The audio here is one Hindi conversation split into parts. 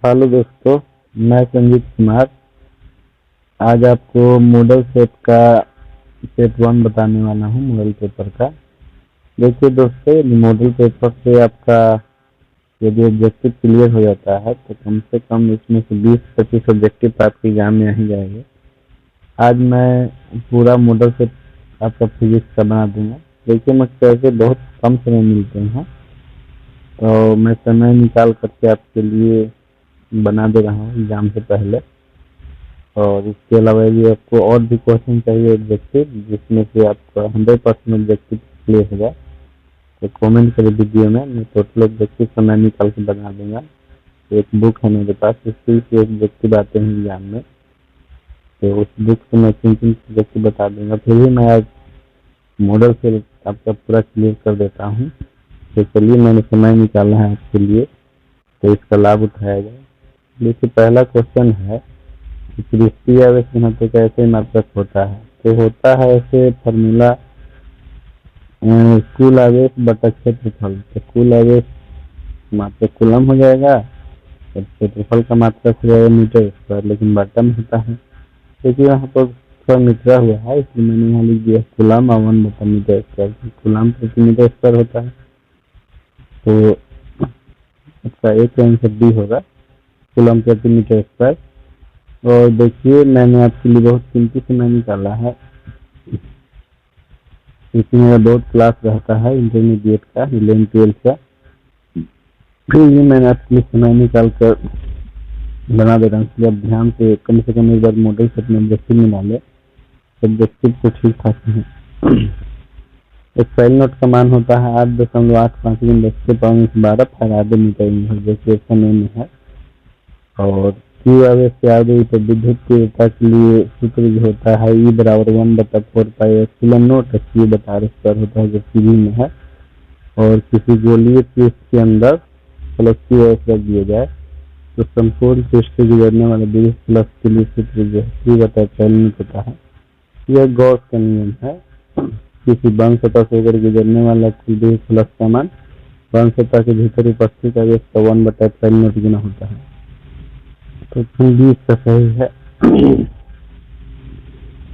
हेलो दोस्तों, मैं संजीत कुमार। आज आपको मॉडल सेट का सेट वन बताने वाला हूँ मॉडल पेपर का। देखिए दोस्तों, मॉडल पेपर से आपका यदि ऑब्जेक्टिव क्लियर हो जाता है तो कम से कम इसमें से 20-25 ऑब्जेक्टिव आपके एग्जाम में आ ही जाएंगे। आज मैं पूरा मॉडल सेट आपका फिजिक्स का बना दूंगा। देखिए, मुझसे ऐसे बहुत कम समय मिलते हैं, तो मैं समय निकाल करके आपके लिए बना दे रहा हूँ एग्जाम से पहले। और इसके अलावा यदि आपको और भी क्वेश्चन चाहिए ऑब्जेक्टिव जिसमें से आपका 100% ऑब्जेक्टिव क्लियर हो जाए तो कमेंट करें वीडियो में, मैं टोटल ऑब्जेक्टिव समय निकाल के बना दूंगा। एक बुक है मेरे पास, इससे से ऑब्जेक्टिव आते हैं एग्जाम में, तो उस बुक से मैं 3-3 ऑब्जेक्टिव बता दूंगा। फिर भी मैं आज मॉडल से आपका पूरा क्लियर कर देता हूँ। तो चलिए, मैंने समय निकाला है आपके लिए, तो इसका लाभ उठाया जाए। देखिए, पहला क्वेश्चन है कि पृथ्वी आवेश घनत्व कैसे मात्रक होता है। तो होता है ऐसे फॉर्मूला, कुल आवेश बटा क्षेत्रफल। तो कुल आवेश मात्रक कूलम हो जाएगा और क्षेत्रफल का मात्रक हो जाएगा मीटर स्क्वायर, लेकिन बटा में होता है। देखिए यहाँ पर थोड़ा मिटरा हुआ है, इसलिए मैंने यहाँ लिख दिया कूलम और 1 बटा मीटर स्क्वायर। कूलम प्रति मीटर स्क्वायर होता है, तो इसका एक आंसर डी होगा, कूलम प्रति मीटर स्क्वायर। और देखिए, मैंने आपके लिए बहुत कीमती समय निकाला है। इसमें मेरा बहुत क्लास रहता है इंटरमीडिएट का, 11-12 का। फिर भी मैंने आपके लिए समय निकाल कर बना दे रहा हूँ, इसलिए आप ध्यान से कम एक बार मॉडल सेट में ऑब्जेक्टिव में डाले, ऑब्जेक्टिव को ठीक ठाक है। एक फाइल नोट का मान होता है 8.853 फैराडे मीटर में, जैसे समय में है। और क्यू आवेश से आ गई तो विद्युत तीव्रता के लिए सूत्र जो होता है E बराबर 1/4πε0 क्यू बटा आर स्क्वायर होता है, जो सीधी में है। और किसी गोलीय पृष्ठ के अंदर प्लस क्यू आवेश रख दिया जाए तो संपूर्ण पृष्ठ से गुजरने वाले विद्युत फ्लक्स के लिए सूत्र जो है क्यू बटा एप्सिलॉन होता है। यह गॉस का नियम है। किसी बंद सतह से होकर गुजरने वाला विद्युत फ्लक्स का मान बंद सतह के भीतर उपस्थित आवेश का 1/एप्सिलॉन गुना होता है। तो भी इसका सही है।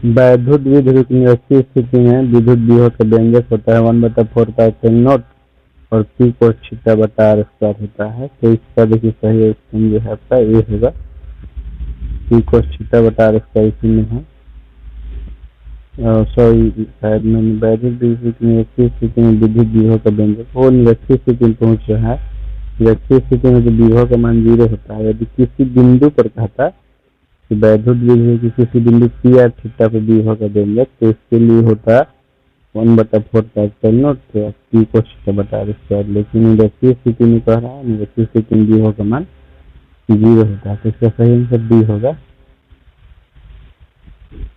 वैद्युत द्विध्रुव की निरक्षीय स्थिति में विद्युत विभव का व्यंजक होता है 1/4πε0 और P cos थीटा बटा आर स्क्वायर होता है। तो इसका देखिए सही ऑप्शन जो है आपका ए होगा, P cos थीटा बटा आर स्क्वायर इसी में है। सॉरी, शायद मैंने वैद्युत द्विध्रुव की निरक्षीय स्थिति में विद्युत विभव का व्यंजक, वो निरक्षीय स्थिति में पहुंच रहा है। निरक्षीय स्थिति में जो विभव का मान 0 होता है, यदि किसी बिंदु पर कहता कि वैद्युत विभव की किसी बिंदु P r थीटा पर विभव का व्यंजक, तो इसके लिए होता 1/4πε0 P cos थीटा बटा आर स्क्वायर। लेकिन निरक्षीय स्थिति में कह रहा है, निरक्षीय स्थिति में विभव का मान 0 होता है, तो इसका सही आंसर डी होगा।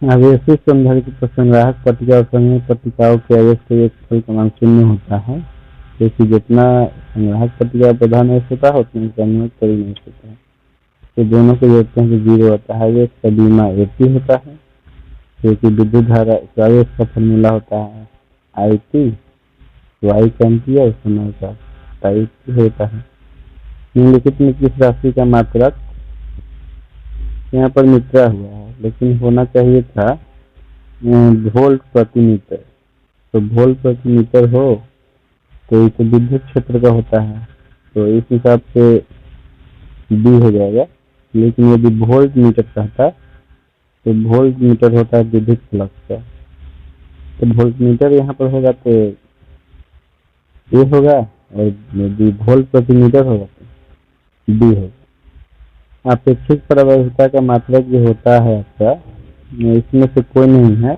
आवेशित संधारित्र पर संग्राहक पट्टिका और संग्रह पट्टिकाओं के आवेश का योगफल का मान 0 होता है, क्योंकि जितना संग्राहक पट्टिका प्रधान आवेश होता है उतना संग्राहक परिणाश होता है। तो दोनों को जोड़ते हैं तो 0 आता है। आवेश का बीमा AP होता है, क्योंकि विद्युत धारा आवेश का फॉर्मूला होता है IT, वाई का एम्पियर, समय का टाइप होता है। निम्नलिखित में किस राशि का मात्रक यहाँ पर मित्रा हुआ है, लेकिन होना चाहिए था वोल्ट प्रति मीटर। तो वोल्ट प्रति मीटर हो तो इसे विद्युत क्षेत्र का होता है, तो इस हिसाब से डी हो जाएगा। लेकिन यदि वोल्ट मीटर कहता तो वोल्ट मीटर होता है विद्युत फ्लक्स का, तो वोल्ट मीटर यहाँ पर होगा तो ये होगा, और यदि वोल्ट प्रति मीटर होगा तो डी होगा। अपेक्षित प्रवाहिता का मात्रक जो होता है आपका, इसमें से कोई नहीं है,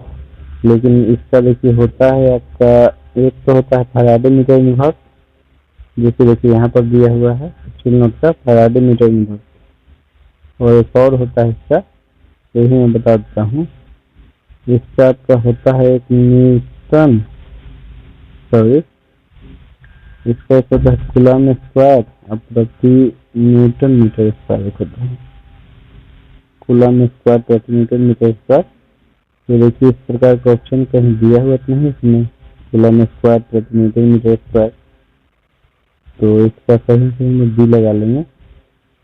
लेकिन इसका देखिए होता है आपका, एक तो होता है फैराडे मीटर इनवर्स, जैसे देखिए यहाँ पर दिया हुआ है नोट का फैराडे मीटर इनवर्स। और एक और होता है इसका, यही मैं बता देता हूँ। इसका आपका होता है एक न्यूटन, सॉरी, इसका होता है कूलम स्क्वायर प्रति न्यूटन मीटर स्क्वायर होता है, कूलम स्क्वायर प्रति न्यूटन मीटर स्क्वायर। तो देखिए इस प्रकार का ऑप्शन कहीं दिया हुआ तो नहीं इसमें, कूलम स्क्वायर प्रति न्यूटन मीटर स्क्वायर। तो इसका सही में डी लगा लेंगे।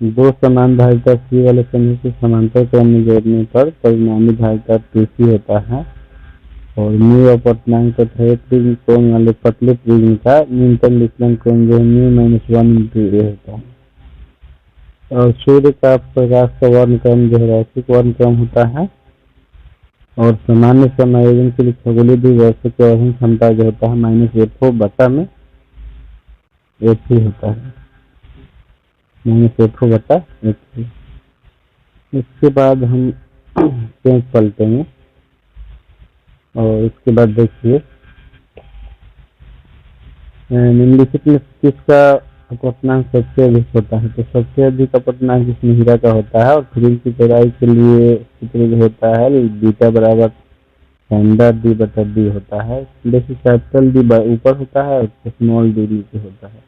दो समान धारिता सी वाले संधि से समांतर क्रम में जोड़ने पर परिणामी धारिता 2C होता है और म्यू अपवर्तनांक तथा एक प्रिज्म कोण वाले पतले प्रिज्म का न्यूनतम विचलन कोण जो म्यू -1 × A होता है। और सूर्य का प्रकाश का वर्णक्रम जो है रैखिक वर्णक्रम होता है और सामान्य समायोजन के लिए खगोलीय द्विवर्षक की वहन क्षमता जो होता है -F बटा में F होता है, -F बटा F। इसके बाद हम पेज पलटेंगे और इसके बाद देखिए निम्नलिखित में किसका अपवर्तनांक सबसे अधिक होता है। तो सबसे अधिक अपवर्तनांक जिसमें हीरा का होता है और फिल्म की चौड़ाई के लिए सूत्र जो होता है बीटा बराबर λd/d होता है। देखिए कैपिटल डी ऊपर होता है और स्मॉल डी नीचे होता है।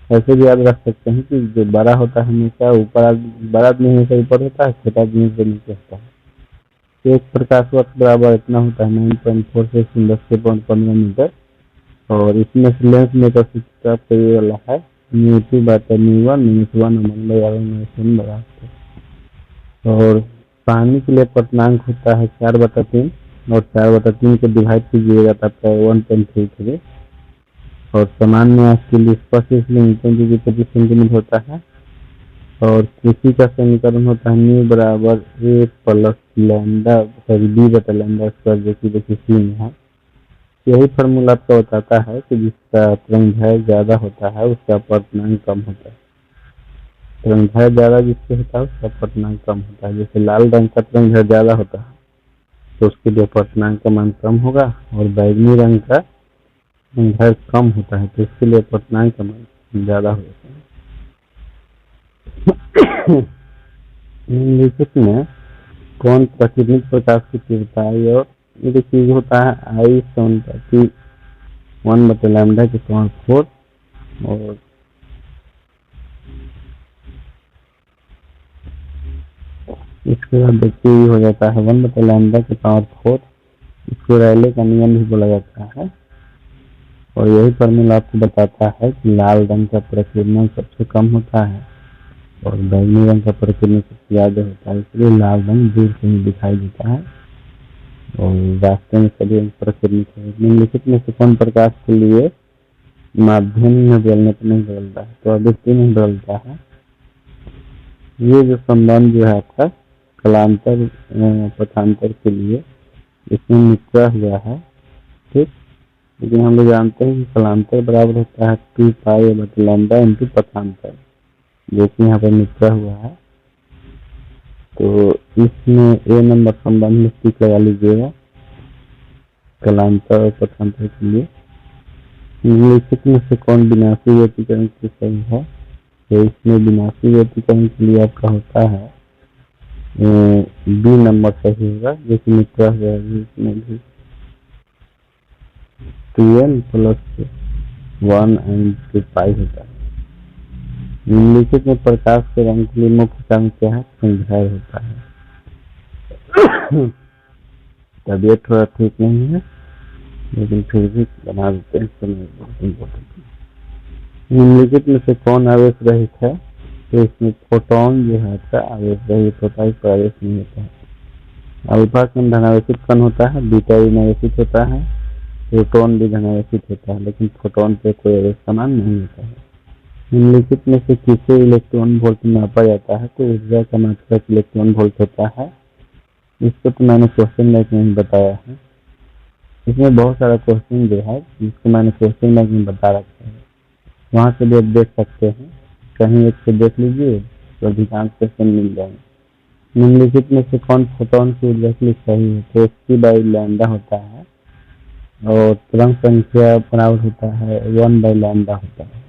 ऐसे भी याद रख सकते हैं कि जो बड़ा होता है हमेशा ऊपर, बड़ा आदमी हमेशा ऊपर होता है, छोटा आदमी हमेशा नीचे होता है। एक प्रकाश वर्ष बराबर इतना होता है 9.4 से 10.15 मीटर और इसमें से लेंस मेकर सूत्र आपका ये वाला है μ2/μ1 -1/r1 बराबर। और पानी के लिए अपवर्तनांक होता है 4/3 और 4/3 को डिवाइड कीजिएगा तब आपका 1.33 और सामान्य आंख के लिए स्पष्ट न्यूटन की 25 सेंटीमीटर होता है और कृषि का समीकरण होता है म्यू बराबर A प्लस लैम्डा B/λ² जो कि देखिए C में है। यही फार्मूला आपको बताता है कि जिसका तरंगदैर्घ्य ज्यादा होता है उसका अपवर्तनांक कम होता है। तरंगदैर्घ्य ज्यादा जिसके होता है उसका अपवर्तनांक कम होता है। जैसे लाल रंग का तरंगदैर्घ्य ज्यादा होता है तो उसके लिए अपवर्तनांक का मान कम होगा और बैगनी रंग का तरंगदैर्घ्य कम होता है तो इसके लिए अपवर्तनांक का मान ज्यादा हो जाता है। निम्नलिखित में कौन प्रतिनिधिक प्रकाश की तीव्रता है और ये चीज होता है I समानुपाती 1/λ के पावर 4 और इसके बाद देखिए ये हो जाता है 1/λ के पावर 4। इसको रैले का नियम भी बोला जाता है और यही फार्मूला आपको बताता है कि लाल रंग का प्रकीर्णन सबसे कम होता है और बैंगनी रंग का प्रकीर्णन सबसे ज्यादा होता है, इसलिए लाल रंग दूर से ही दिखाई देता है और रास्ते में सभी प्रकीर्णित है। निम्नलिखित में से कौन प्रकाश के लिए माध्यम में बदलने पर नहीं बदलता है। तो आवृत्ति में बदलता है। ये जो संबंध जो है आपका कलांतर पथांतर के लिए इसमें निकला हुआ है, ठीक। लेकिन हम लोग जानते हैं कि कलांतर बराबर होता है 2π/λ × पथांतर जो कि यहाँ पर निकला हुआ है। तो इसमें A नंबर संबंध में टिक लगा लीजिएगा कलांतर और पथांतर के लिए। निम्नलिखित में से कौन विनाशी व्यतिकरण की सही है। तो इसमें विनाशी व्यतिकरण के लिए आपका होता है B नंबर सही होगा जो कि निकला हुआ है। इसमें भी 2n + 1 × 2π होता है। निम्नलिखित में प्रकाश के रंग के लिए मुख्य कारण क्या है। तरंगदैर्घ्य होता है। तबीयत थोड़ा ठीक नहीं है लेकिन फिर भी बना देते हैं, समय बहुत इम्पोर्टेंट है। निम्नलिखित में से कौन आवेश रहित है। तो इसमें फोटोन जो है आवेश रहित होता है, इसका आवेश नहीं होता है। अल्फा कण धनावेशित कण होता है, बीटा ऋणावेशित होता है, प्रोटॉन भी धनावेशित होता है लेकिन फोटोन पे कोई आवेश समान नहीं होता है। निम्नलिखित में से किसे इलेक्ट्रॉन वोल्ट नापा जाता है। तो ऊर्जा का मात्रक इलेक्ट्रॉन वोल्ट होता है। इसको तो मैंने क्वेश्चन बैंक में बताया है। इसमें बहुत सारा क्वेश्चन जो है जिसको मैंने क्वेश्चन बैंक में बता रखा है, वहाँ से भी आप देख सकते हैं। कहीं एक से देख लीजिए तो अधिकांश क्वेश्चन मिल जाएंगे। निम्नलिखित में से कौन फोटोन की ऊर्जा के लिए सही है। तो h/λ होता है और तरंग संख्या बराबर होता है 1/λ होता है।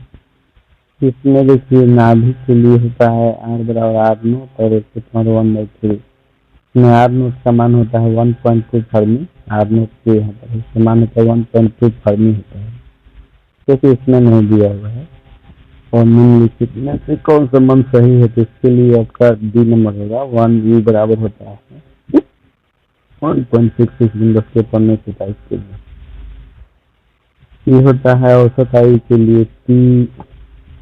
इसमें देखिए नाभिक के लिए होता है R बराबर R0 और 1/3। इसमें R0 का मान होता है 1.2 फर्मी। R0 के यहाँ पर इसका मान होता है 1.2 फर्मी होता है क्योंकि इसमें नहीं दिया हुआ है। और निम्नलिखित में से कौन संबंध सही है। तो इसके लिए आपका D नंबर होगा 1U बराबर होता है 1.66 × 10⁻⁴ के लिए। ये होता है औसत आयु के लिए T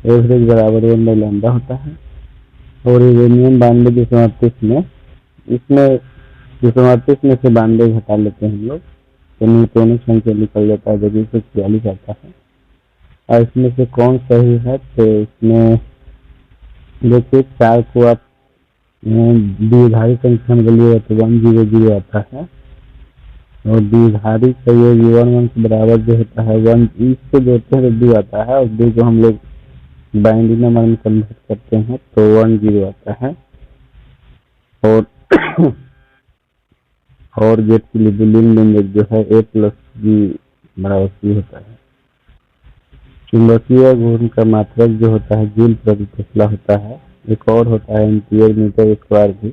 एवरेज बराबर 1/λ होता है और यूरेनियम 92 में, इसमें 238 में से 92 घटा लेते हैं हम लोग तो न्यूट्रॉन संख्या निकल जाता है, जबकि 146 आता है। और इसमें से कौन सही है, तो इसमें देखिए 4 को आप द्विधारी संख्या में लिए तो 100 आता है, और द्विधारी का ये U11 के बराबर जो होता है 1, इसको जोड़ते हैं तो 2 आता है, और 2 को हम लोग बाइनरी नंबर में कन्वर्ट करते हैं तो 10 आता है। और और गेट की लिबुलिन इंडेक्स जो है A+G बराबर C होता है। चुंबकीय गुण का मात्रक जो होता है जूल प्रति टेस्ला होता है। एक और होता है एम्पीयर मीटर स्क्वायर भी।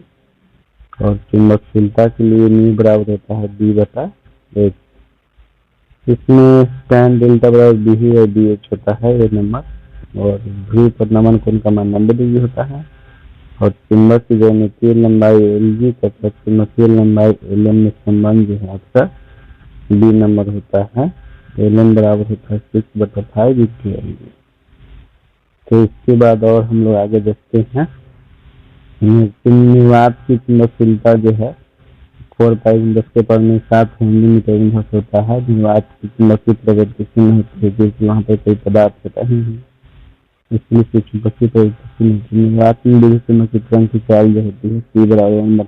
और चुंबकशीलता के लिए न्यू बराबर होता है D/H। इसमें tan डेल्टा बराबर BE और BH होता है ये नंबर। और ध्रुव पर नमन कोण का मान 90 डिग्री होता है। और चुंबक की ज्यामितीय लंबाई Lg तथा चुंबकीय लंबाई Lm में संबंध जो है आपका B नंबर होता है। Lm बराबर होता है 6/5 × Lg। तो इसके बाद और हम लोग आगे देखते हैं निर्वात की चुंबकशीलता जो है 4π×10⁻⁷ मिलीमीटर होता है। निर्वात की चुंबकीय प्रवृत्ति शून्य होती है क्योंकि वहाँ पर कोई पदार्थ होता ही नहीं, इसलिए चुंबकीय प्रवृत्ति निर्वात में विद्युत चुम्बकीय तरंग की चाल जो होती है C बराबर 1/μ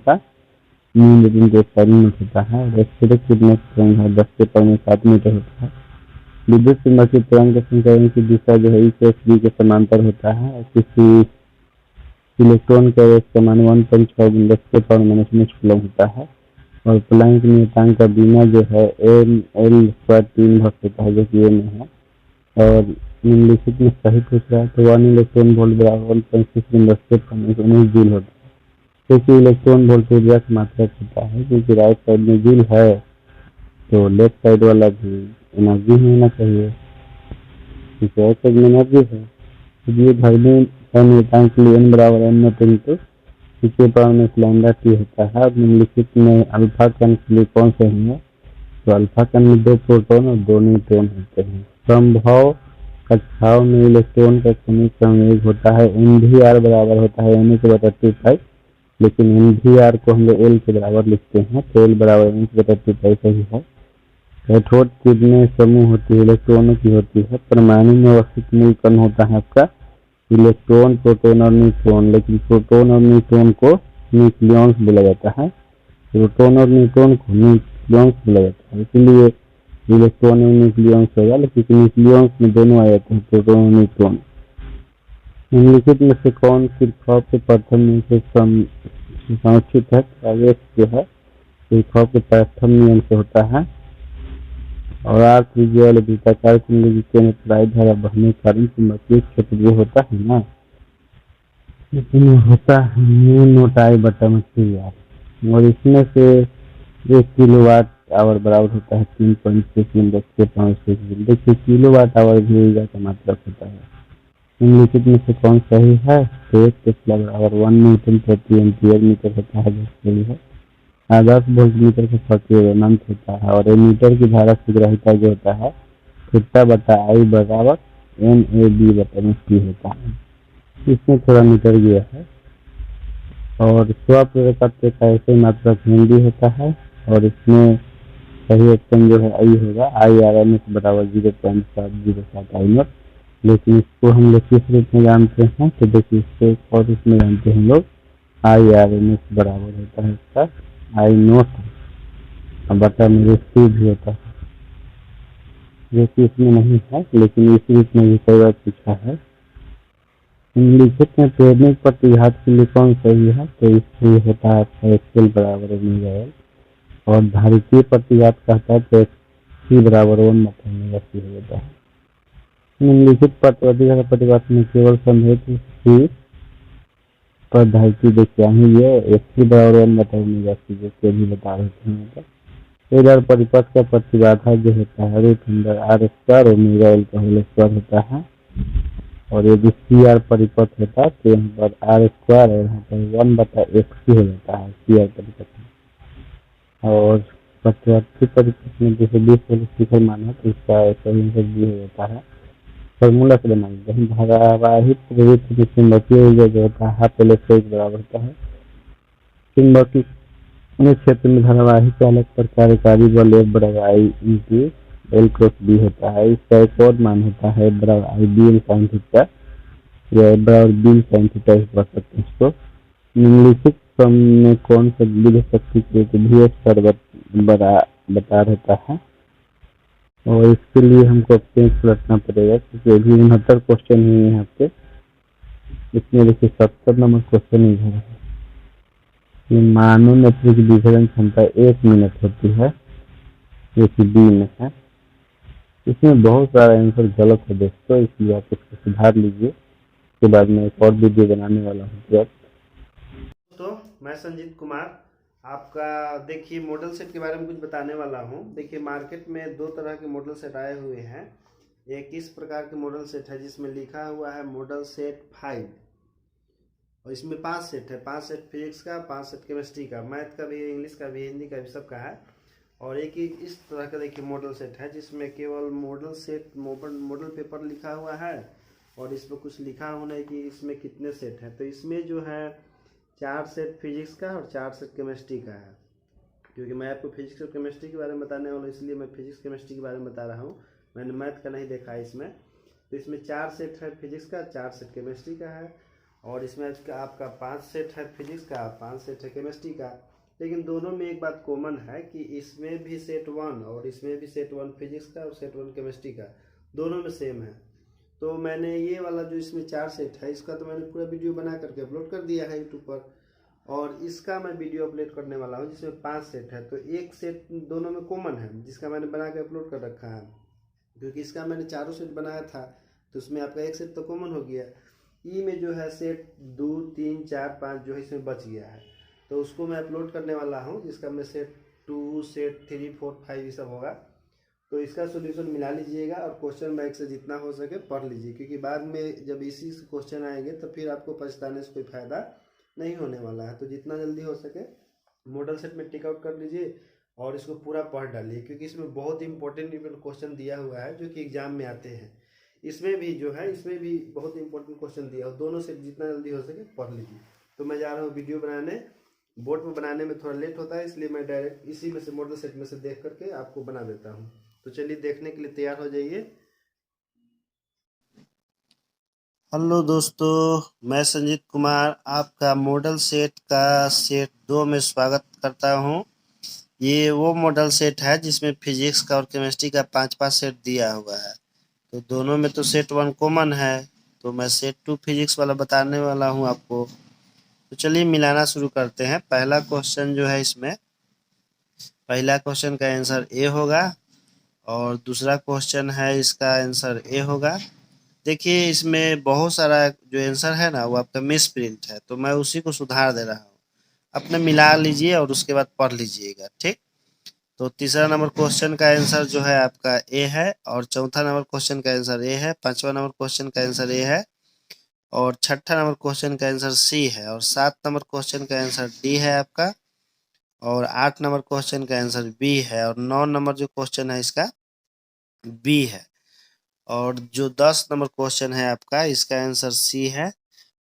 होता है। और स्फटिक चुंबकीय तरंग है 10⁻⁷ मीटर होता है। विद्युत चुम्बकीय तरंग के संचरण की दिशा जो है E+B के समांतर होता है। और किसी इलेक्ट्रॉन का एक समान 1.6 × 10⁻⁻⁰ कूलम होता है। और प्लैंक नियतांक का बिना जो है L² 3 भक्त होता है, जो कि ये में है। और निम्नलिखित में सही पूछ रहा है तो 1 इलेक्ट्रॉन वोल्ट बराबर 1.6 × 10⁻⁻⁰ जूल होता है, क्योंकि इलेक्ट्रॉन वोल्ट ऊर्जा की मात्रा होता है। क्योंकि राइट साइड में जूल है तो लेफ्ट साइड वाला भी एनर्जी ही होना चाहिए, क्योंकि राइट साइड में एनर्जी है। तो ये धर्मी नियतांक के लिए n बराबर m0 × λ/T होता है। और निम्नलिखित में अल्फा कण के लिए कौन सही है, तो अल्फा कण में 2 प्रोटॉन और 2 न्यूट्रॉन होते हैं। समभाव कक्षाओं में इलेक्ट्रॉन का कोणीय संवेग होता है mvr बराबर होता है n/2π, लेकिन mvr को हम लोग L के बराबर लिखते हैं, तो L बराबर n/2π सही है। कैथोड किरणें समूह होती है इलेक्ट्रॉनों की होती है। परमाणु में अवस्थित मूल कण होता है आपका इलेक्ट्रॉन, प्रोटॉन और न्यूट्रॉन, लेकिन प्रोटॉन और न्यूट्रॉन को न्यूक्लियॉन्स बोला जाता है। प्रोटॉन और न्यूट्रॉन को न्यूक्लियॉन्स बोला जाता है, इसलिए इलेक्ट्रॉन और न्यूक्लियॉन्स होगा, लेकिन न्यूक्लियॉन्स में दोनों आ जाते हैं, प्रोटॉन और न्यूट्रॉन। निम्नलिखित में से कौन किरचॉफ के प्रथम नियम से संरक्षित है, आगे जो है किरचॉफ के प्रथम नियम से होता है। और R त्रिज्या वाले वृत्ताकार कुंडली के अंदर प्रवाहित धारा बहने के कारण चुंबकीय क्षेत्र जो होता है ना, लेकिन होता है μ0I/2r। और इसमें से 1 किलोवाट आवर बराबर होता है 3.6 × 10⁻⁶। देखिए किलोवाट आवर भी ऊर्जा का मात्रक होता है। निम्नलिखित में से कौन सही है, तो 1 टेस्ला बराबर 1 न्यूटन प्रति एम्पीयर मीटर होता है, जो सही है। आदर्श वोल्टमीटर का सक्रिय अनंत होता है। और एमीटर की धारा शीघ्रता जो होता है θ/I बराबर NAB/mt होता है। इसमें थोड़ा मीटर गया है। और स्वप्रेरकत्व का ऐसे मात्रक हिंदी होता है। और इसमें सही ऑप्शन जो है I होगा, IRMS बराबर 0.707 I0। लेकिन इसको हम लोग किस रूप में जानते हैं, तो देखिए इसको और इसमें जानते हैं हम लोग IRMS बराबर होता है इसका I0 बटा मेरे C भी होता है, जो कि इसमें नहीं है, लेकिन इस रूप में भी कई बार पूछा है। निम्नलिखित में प्रेरणिक प्रतिघात के लिए कौन सही है, तो इसमें होता है XL बराबर ω/L। और धारितीय प्रतिघात कहता है तो C बराबर 1/ω/C होता है। निम्नलिखित प्रतिघात में केवल संभवित C पर धारिती देखिए ये XC बराबर 1/ω/C, जो कि अभी बता रहे थे। इधर परिपथ का प्रतिबाधा जो होता है √R² ω/L का होल स्क्वायर होता है। और यदि CR परिपथ होता है तो यहाँ पर R² और यहाँ पर 1/XC हो जाता है CR परिपथ में। और प्रतिवर्ती परिपथ में जैसे 20 वाले शिखर माना तो इसका सही आंसर B हो जाता है। फॉर्मूला से बनाएंगे हम। धारावाहिक प्रवृत्ति की चुंबकीय ऊर्जा जो होता है हाफ एल स्क्वायर बराबर होता है चुंबकीय क्षेत्र में धारावाहिक चालक पर कार्यकारी बल F बराबर I into L cross B होता है। इसका एक और मान होता है F बराबर आई बी एल साइन थीटा या F बराबर बी साइन थीटा पढ़ सकते हैं इसको। निम्नलिखित क्रम में कौन सा विद्युत शक्ति के वी एस पर बता रहता है और इसके लिए हमको पेज पलटना पड़ेगा क्योंकि अभी 69 क्वेश्चन ही है यहाँ पे। इसमें देखिए 70 नंबर क्वेश्चन ही है। ये मानव नेत्र की विभेदन क्षमता 1 मिनट होती है जो कि बी में है। इसमें बहुत सारा आंसर गलत है दोस्तों, इसलिए आप इसको सुधार लीजिए। उसके बाद मैं एक और वीडियो बनाने वाला हूँ। तो मैं संजीत कुमार आपका देखिए मॉडल सेट के बारे में कुछ बताने वाला हूँ। देखिए मार्केट में दो तरह के मॉडल सेट आए हुए हैं। एक इस प्रकार के मॉडल सेट है जिसमें लिखा हुआ है मॉडल सेट 5 और इसमें 5 सेट है। 5 सेट फिजिक्स का, 5 सेट केमिस्ट्री का, मैथ का भी है, इंग्लिश का भी, हिंदी का भी, सबका है। और एक ही इस तरह का देखिए मॉडल सेट है जिसमें केवल मॉडल सेट मॉडल पेपर लिखा हुआ है और इसमें कुछ लिखा होना है कि इसमें कितने सेट हैं। तो इसमें जो है 4 सेट फिजिक्स का और 4 सेट केमिस्ट्री का है। क्योंकि मैं आपको फिजिक्स और केमिस्ट्री के बारे में बताने वाला हूँ इसलिए मैं फिजिक्स केमिस्ट्री के बारे में बता रहा हूँ। मैंने मैथ का नहीं देखा है इसमें। तो इसमें 4 सेट है फिजिक्स का, 4 सेट केमिस्ट्री का है और इसमें आपका 5 सेट है फिजिक्स का, 5 सेट है केमिस्ट्री का। लेकिन दोनों में एक बात कॉमन है कि इसमें भी सेट 1 और इसमें भी सेट 1 फिजिक्स का और सेट 1 केमिस्ट्री का, दोनों में सेम है। तो मैंने ये वाला जो इसमें 4 सेट है इसका तो मैंने पूरा वीडियो बना करके अपलोड कर दिया है यूट्यूब पर और इसका मैं वीडियो अपलोड करने वाला हूँ जिसमें 5 सेट है। तो एक सेट दोनों में कॉमन है जिसका मैंने बना के अपलोड कर रखा है। क्योंकि इसका मैंने चारों सेट बनाया था तो उसमें आपका एक सेट तो कॉमन हो गया। ई में जो है सेट 2, 3, 4, 5 जो है इसमें बच गया है तो उसको मैं अपलोड करने वाला हूँ जिसका मैं सेट 2, सेट 3, 4, 5 ये सब होगा। तो इसका सोल्यूशन मिला लीजिएगा और क्वेश्चन बैंक से जितना हो सके पढ़ लीजिए क्योंकि बाद में जब इसी से क्वेश्चन आएंगे तो फिर आपको पछताने से कोई फायदा नहीं होने वाला है। तो जितना जल्दी हो सके मॉडल सेट में टिक आउट कर लीजिए और इसको पूरा पढ़ डालिए क्योंकि इसमें बहुत इंपॉर्टेंट क्वेश्चन दिया हुआ है जो कि एग्जाम में आते हैं। इसमें भी जो है इसमें भी बहुत इंपॉर्टेंट क्वेश्चन दिया है। दोनों सेट जितना जल्दी हो सके पढ़ लीजिए। तो मैं जा रहा हूँ वीडियो बनाने। बोर्ड पर बनाने में थोड़ा लेट होता है इसलिए मैं डायरेक्ट इसी में से मॉडल सेट में से देख करके आपको बना देता हूँ। तो चलिए देखने के लिए तैयार हो जाइए। हेलो दोस्तों, मैं संजीत कुमार आपका मॉडल सेट का सेट 2 में स्वागत करता हूं। ये वो मॉडल सेट है जिसमें फिजिक्स का और केमिस्ट्री का 5-5 सेट दिया हुआ है। तो दोनों में तो सेट 1 कॉमन है तो मैं सेट 2 फिजिक्स वाला बताने वाला हूं आपको। तो चलिए मिलाना शुरू करते हैं। पहला क्वेश्चन जो है इसमें पहला क्वेश्चन का आंसर ए होगा और दूसरा क्वेश्चन है इसका आंसर ए होगा। देखिए इसमें बहुत सारा जो आंसर है ना वो आपका मिस प्रिंट है तो मैं उसी को सुधार दे रहा हूँ। अपने मिला लीजिए और उसके बाद पढ़ लीजिएगा, ठीक। तो तीसरा नंबर क्वेश्चन का आंसर जो है आपका ए है और चौथा नंबर क्वेश्चन का आंसर ए है, पांचवा नंबर क्वेश्चन का आंसर ए है और छठा नंबर क्वेश्चन का आंसर सी है और 7 नंबर क्वेश्चन का आंसर डी है आपका और 8 नंबर क्वेश्चन का आंसर बी है और 9 नंबर जो क्वेश्चन है इसका बी है और जो 10 नंबर क्वेश्चन है आपका इसका आंसर सी है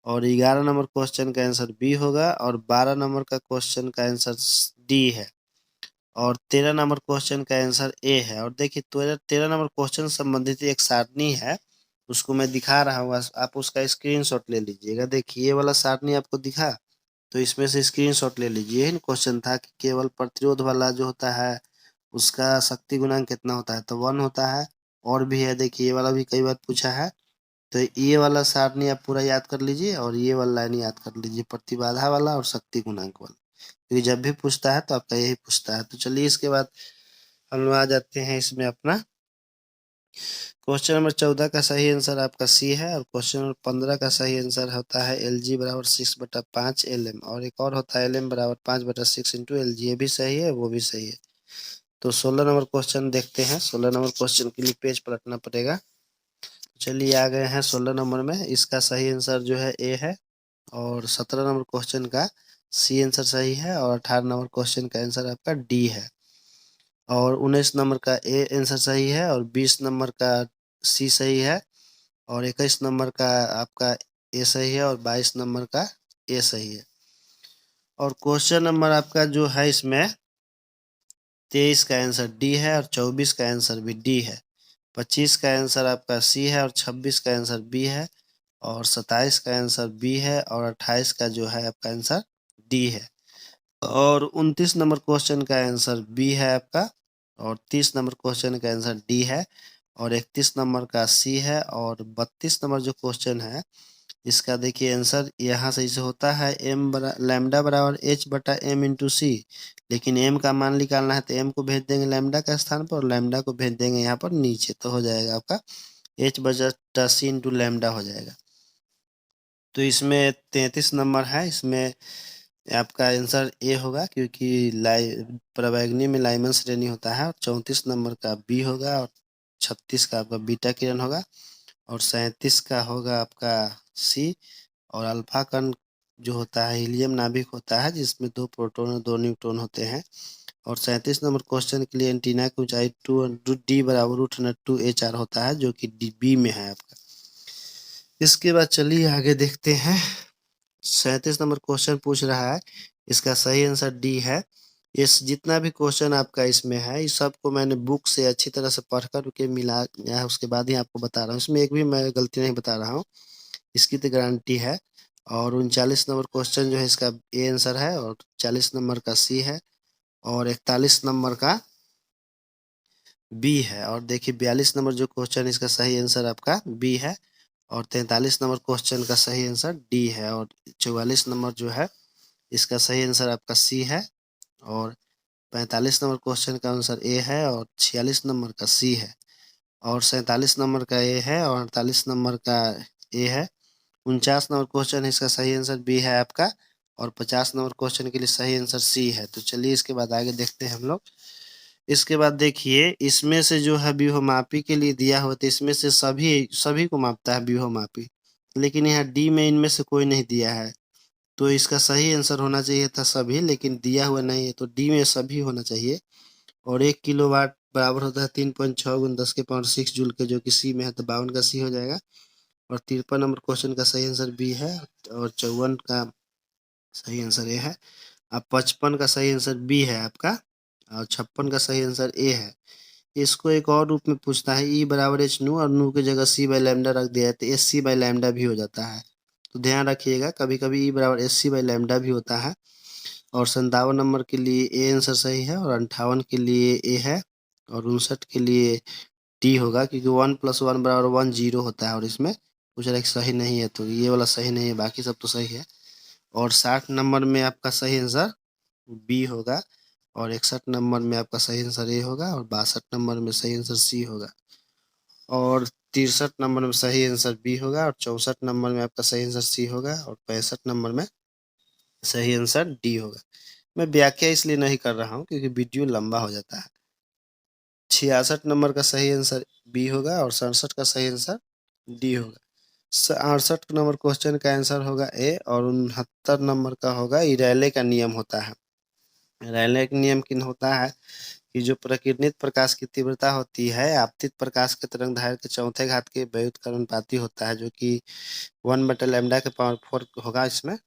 और 11 नंबर क्वेश्चन का आंसर बी होगा और 12 नंबर का क्वेश्चन का आंसर डी है और 13 नंबर क्वेश्चन का आंसर ए है। और देखिए 13 नंबर क्वेश्चन संबंधित एक सारणी है उसको मैं दिखा रहा हूँ, आप उसका स्क्रीनशॉट ले लीजिएगा। देखिए ये वाला सारणी आपको दिखा तो इसमें से स्क्रीनशॉट ले लीजिए। यही क्वेश्चन था कि केवल प्रतिरोध वाला जो होता है उसका शक्ति गुणांक कितना होता है तो 1 होता है। और भी है, देखिए ये वाला भी कई बार पूछा है। तो ये वाला सारणी आप पूरा याद कर लीजिए और ये वाला लाइन याद कर लीजिए, प्रतिबाधा वाला और शक्ति गुणांक वाला, क्योंकि जब भी पूछता है तो आपका यही पूछता है। तो चलिए इसके बाद हम लोग आ जाते हैं इसमें अपना क्वेश्चन नंबर 14 का सही आंसर आपका सी है और क्वेश्चन नंबर 15 का सही आंसर होता है एल जी बराबर 6/5 LM और एक और होता है LM बराबर 5/6 इंटू LG। ये भी सही है वो भी सही है। तो 16 नंबर क्वेश्चन देखते हैं। 16 नंबर क्वेश्चन के लिए पेज पलटना पड़ेगा। चलिए आ गए हैं 16 नंबर में। इसका सही आंसर जो है ए है और 17 नंबर क्वेश्चन का सी आंसर सही है और 18 नंबर क्वेश्चन का आंसर आपका डी है और 19 नंबर का ए आंसर सही है और 20 नंबर का सी सही है और 21 नंबर का आपका ए सही है और 22 नंबर का ए सही है। और क्वेश्चन नंबर आपका जो है इसमें 23 का आंसर डी है और 24 का आंसर भी डी है। 25 का आंसर आपका सी है और 26 का आंसर बी है और 27 का आंसर बी है और 28 का जो है आपका आंसर डी है। और 29 नंबर क्वेश्चन का आंसर बी है आपका और 30 नंबर क्वेश्चन का आंसर डी है और 31 नंबर का सी है और 32 नंबर जो क्वेश्चन है इसका देखिए आंसर यहाँ से इसे होता है एम लैम्डा बराबर एच बटा एम इंटू सी, लेकिन एम का मान निकालना है तो एम को भेज देंगे लैम्डा का स्थान पर और लैम्डा को भेज देंगे यहाँ पर नीचे, तो हो जाएगा आपका एच बटा सी इंटू लैम्डा हो जाएगा। तो इसमें 33 नंबर है, इसमें आपका आंसर ए होगा क्योंकि पराबैंगनी में लाइमन श्रेणी होता है। और 34 नंबर का बी होगा और 36 का आपका बीटा किरण होगा और 37 का होगा आपका सी। और अल्फा कण जो होता है हीलियम नाभिक होता है जिसमें 2 प्रोटॉन और 2 न्यूट्रॉन होते हैं। और 37 नंबर क्वेश्चन के लिए एंटीना की ऊंचाई 2D बराबर √2HR होता है जो कि डी बी में है आपका। इसके बाद चलिए आगे देखते हैं। 37 नंबर क्वेश्चन पूछ रहा है, इसका सही आंसर डी है। इस जितना भी क्वेश्चन आपका इसमें है इस सबको मैंने बुक से अच्छी तरह से पढ़ कर के मिला है, उसके बाद ही आपको बता रहा हूँ। इसमें एक भी मैं गलती नहीं बता रहा हूँ, इसकी तो गारंटी है। और 39 नंबर क्वेश्चन जो है इसका ए आंसर है और 40 नंबर का सी है और 41 नंबर का बी है। और देखिए 42 नंबर जो क्वेश्चन इसका सही आंसर आपका बी है और 43 नंबर क्वेश्चन का सही आंसर डी है और 44 नंबर जो है इसका सही आंसर आपका सी है और 45 नंबर क्वेश्चन का आंसर ए है और 46 नंबर का सी है और 47 नंबर का ए है और 48 नंबर का ए है। 49 नंबर क्वेश्चन है इसका सही आंसर बी है आपका और 50 नंबर क्वेश्चन के लिए सही आंसर सी है। तो चलिए इसके बाद आगे देखते हैं हम लोग। इसके बाद देखिए इसमें से जो है व्यूहमापी के लिए दिया हुआ तो इसमें से सभी सभी को मापता है व्यूहमापी, लेकिन यहाँ डी में इनमें से कोई नहीं दिया है। तो इसका सही आंसर होना चाहिए था सभी, लेकिन दिया हुआ नहीं है तो डी में सभी होना चाहिए। और 1 किलोवाट बराबर होता है 3.6 × 10⁻6 जूल के, जो कि सी में है तो 52 का सी हो जाएगा। और 53 नंबर क्वेश्चन का सही आंसर बी है और 54 का सही आंसर ए है। अब 55 का सही आंसर बी है आपका और 56 का सही आंसर ए है। इसको एक और रूप में पूछता है ई बराबर एच नू और नू की जगह सी बाई लैम्डा रख दिया है तो एस सी बाई लैम्डा भी हो जाता है। तो ध्यान रखिएगा कभी कभी ई बराबर एस सी बाई लैम्डा भी होता है। और 57 नंबर के लिए ए आंसर सही है और 58 के लिए ए है और 59 के लिए डी होगा क्योंकि 1 + 1 = 1 0 होता है और इसमें कुछ एक सही नहीं है तो ये वाला सही नहीं है, बाकी सब तो सही है। और 60 नंबर में आपका सही आंसर बी होगा और 61 नंबर में आपका सही आंसर ए होगा और 62 नंबर में सही आंसर सी होगा और 63 नंबर में सही आंसर बी होगा और 64 नंबर में आपका सही आंसर सी होगा और 65 नंबर में सही आंसर डी होगा। मैं व्याख्या इसलिए नहीं कर रहा हूँ क्योंकि वीडियो लंबा हो जाता है। 66 नंबर का सही आंसर बी होगा और 67 का सही आंसर डी होगा। 68 नंबर क्वेश्चन का आंसर होगा ए और 69 नंबर का होगा रैले का नियम होता है। रैले का नियम किन होता है कि जो प्रकीर्णित प्रकाश की तीव्रता होती है आपतित प्रकाश के तरंग दैर्घ्य के चौथे घात के व्युत्क्रमानुपाती होता है जो कि 1/λ⁴ होगा इसमें।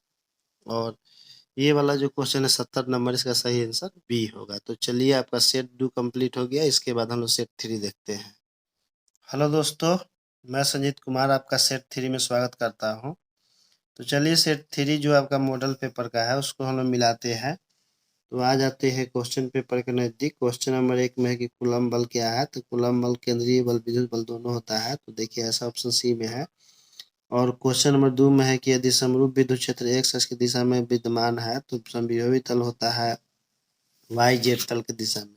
और ये वाला जो क्वेश्चन है 70 नंबर, इसका सही आंसर बी होगा। तो चलिए आपका सेट 2 कंप्लीट हो गया। इसके बाद हम लोग सेट 3 देखते हैं। हेलो दोस्तों, मैं संजीत कुमार आपका सेट 3 में स्वागत करता हूं। तो चलिए सेट 3 जो आपका मॉडल पेपर का है उसको हम लोग मिलाते हैं। तो आ जाते हैं क्वेश्चन पेपर के नज़दीक। क्वेश्चन नंबर 1 में है कि कूलम्ब बल क्या है, तो कूलम्ब बल केंद्रीय बल विद्युत बल दोनों होता है, तो देखिए ऐसा ऑप्शन सी में है। और क्वेश्चन नंबर 2 में है कि यदि समरूप विद्युत क्षेत्र एक्स अक्ष की दिशा में विद्यमान है तो समविभवी तल होता है वाई जेड तल की दिशा में।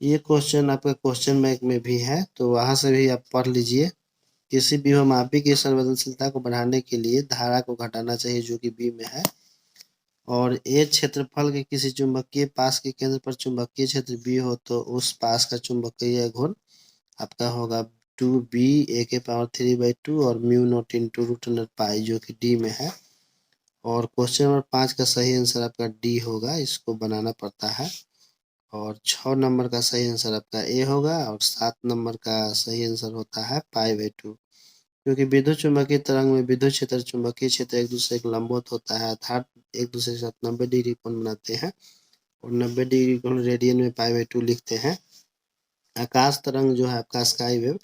ये क्वेश्चन आपका क्वेश्चन बैंक में भी है तो वहां से भी आप पढ़ लीजिए। किसी व्योममापी की संवेदनशीलता को बढ़ाने के लिए धारा को घटाना चाहिए जो कि बी में है। और ए क्षेत्रफल के किसी चुंबकीय पास के केंद्र पर चुंबकीय क्षेत्र बी हो तो उस पास का चुंबकीय घूर्ण आपका होगा 2b a⁴/2 और μ0 × √π जो कि डी में है। और क्वेश्चन नंबर 5 का सही आंसर आपका डी होगा, इसको बनाना पड़ता है। और 6 नंबर का सही आंसर आपका ए होगा और 7 नंबर का सही आंसर होता है π/2। क्योंकि विद्युत चुम्बकीय तरंग में विद्युत क्षेत्र चुंबकीय क्षेत्र एक दूसरे के लंबवत होता है, अर्थात एक दूसरे के साथ 90 डिग्री कोण बनाते हैं और 90 डिग्री कोण रेडियन में π/2 लिखते हैं। आकाश तरंग जो है आपका स्काई वेव